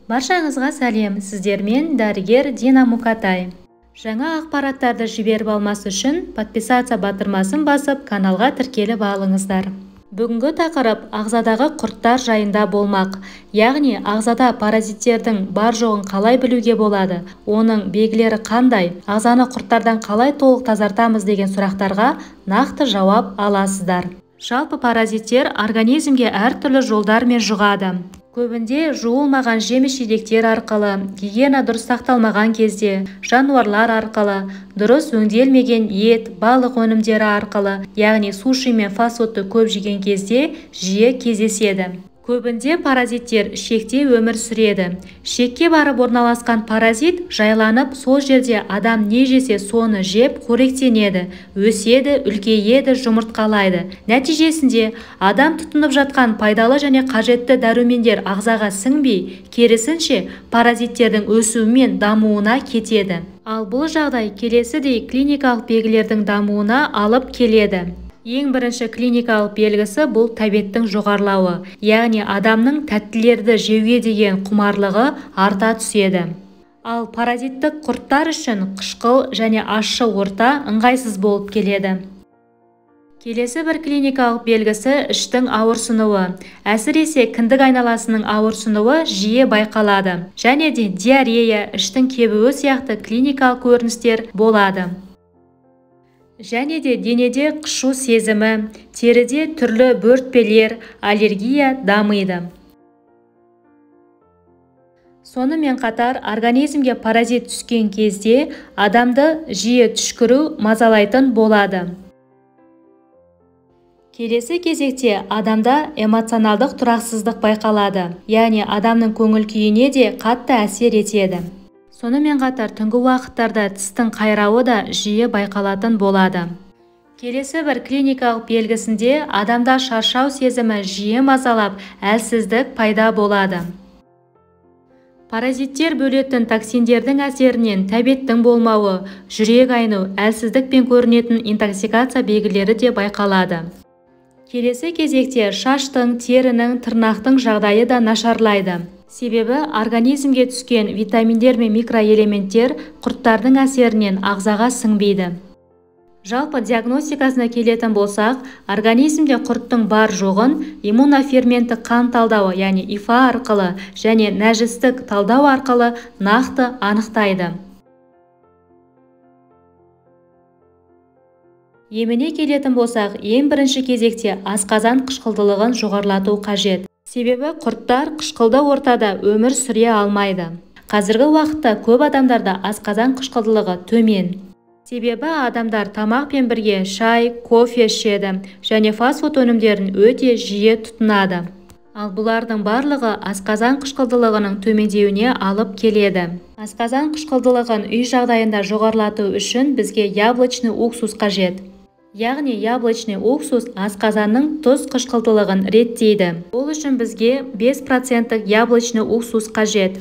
Баршаңызға сәлем, сіздермен дәрігер Дина Мукатай. Жаңа ақпараттарды жіберіп алмас үшін подписация батырмасын басып, каналға тіркеліп алыңыздар. Бүгінгі тақырып ағзадағы құрттар жайында болмақ. Яғни ағзада паразиттердің бар жоғын қалай білуге болады, оның белгілері қандай, ағзаны құрттардан қалай толық тазартамыз деген сұрақтарға нақты жауап аласыздар. Жалпы паразиттер организмге әртүрлі жолдармен жұғады. Көбінде жуылмаған жеміс-жидектер арқылы, гигиена дұрыс сақталмаған кезде, жануарлар арқылы, дұрыс өңделмеген ет, балық өнімдері арқылы, яғни суши мен фастфудты көп жеген кезде жиі кездеседі. Көбінде паразиттер шекте өмір сүреді. Шекке барып орналасқан паразит жайланып, сол жерде адам не жесе соны жеп қоректенеді, өседі, үлкейеді, жұмыртқалайды. Нәтижесінде адам тұтынып жатқан пайдалы және қажетті дәрумендер ағзаға сіңбей, керісінше паразиттердің өсуі мен дамуына кетеді. Ал бұл жағдай келесідей клиникалық белгілердің дамуына алып келеді. Ең бірінші клиникалық белгісі бұл тәбеттің жоғарылауы, яғни адамның тәттілерді жеуге деген құмарлығы арта түседі. Ал паразиттік құрттар үшін қышқыл және ащы орта ыңғайсыз болып келеді. Келесі бір клиникалық белгісі іштің ауырсынуы, әсіресе кіндік айналасының ауырсынуы жиі байқалады, және де диарея, іштің кебуі сияқты клиникалық көріністер болады. Және де денеде қышу сезімі, теріде түрлі бөртпелер, аллергия дамиды. Сонымен қатар организмге паразит түскен кезде адамды жиі түшкіру мазалайтын болады. Келесі кезекте адамда эмоционалдық тұрақсыздық байқалады, яғни адамның көңіл күйіне де қатты әсер етеді. Сонымен қатар түнгі уақыттарда тістің қайрауы да жиі байқалатын болады. Келесі бір клиникалық белгісінде адамда шаршау сезімі жиі мазалап, әлсіздік пайда болады. Паразиттер бөлетін токсиндердің әсерінен тәбеттің болмауы, жүрек айну, әлсіздікпен көрінетін интоксикация белгілері де байқалады. Келесі кезекте шаштың, терінің, тырнақтың жағдайы да нашарлайды. Себебі организмге түскен витаминдер мен микроэлементтер құрттардың әсерінен ағзаға сіңбейді. Жалпы диагностикасына келетін болсақ, организмде құрттың бар жоғын иммуноферменттік қан талдауы, яғни ИФА арқылы және нәжістік талдау арқылы нақты анықтайды. Еміне келетін болсақ, ең бірінші кезекте асқазан қышқылдылығын жоғарылату қажет. Себебі құрттар қышқылды ортада өмір сүре алмайды. Қазіргі уақытта көп адамдарда асқазан қышқылдылығы төмен. Себебі адамдар тамақпен бірге шай, кофе ішеді және фастфуд өнімдерін өте жиі тұтынады. Ал бұлардың барлығы асқазан қышқылдылығының төмендеуіне алып келеді. Асқазан қышқылдылығын үй жағдайында жоғарылату үшін бізге яблочный уксус қажет. Яғни яблочный уксус асқазанның тұз қышқылдылығын реттейді. Ол үшін бізге 5% яблочный уксус қажет.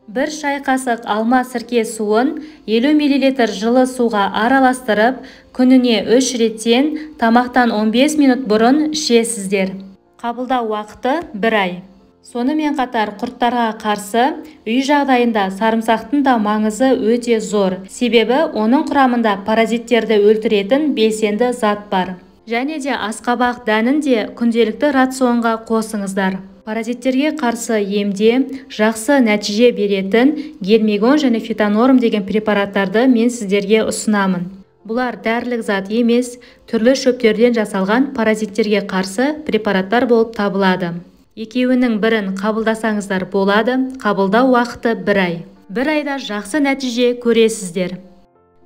Бір шай қасық алма сірке суын 50 мл жылы суға араластырып, күніне 3 реттен тамақтан 15 минут бұрын ішесіздер. Қабылдау уақыты 1 ай. Сонымен қатар құрттарға қарсы үй жағдайында сарымсақтың да маңызы өте зор. Себебі оның құрамында паразиттерді өлтіретін белсенді зат бар. Және де асқабақ дәнін де күнделікті рационға қосыңыздар. Паразиттерге қарсы емде жақсы нәтиже беретін гермегон және фитонорм деген препараттарды мен сіздерге ұсынамын. Бұлар дәрілік зат емес, түрлі шөптерден жасалған паразиттерге қарсы препараттар болып табылады. Екеуінің бірін қабылдасаңыздар болады, қабылдау уақыты 1 ай. 1 айда жақсы нәтиже көресіздер.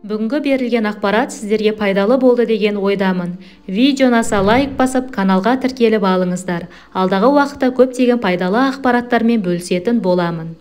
Бүгінгі берілген ақпарат сіздерге пайдалы болды деген ойдамын. Видео ұнаса лайк басып, каналға тіркеліп алыңыздар. Алдағы уақытта көптеген пайдалы ақпараттармен бөлісетін боламын.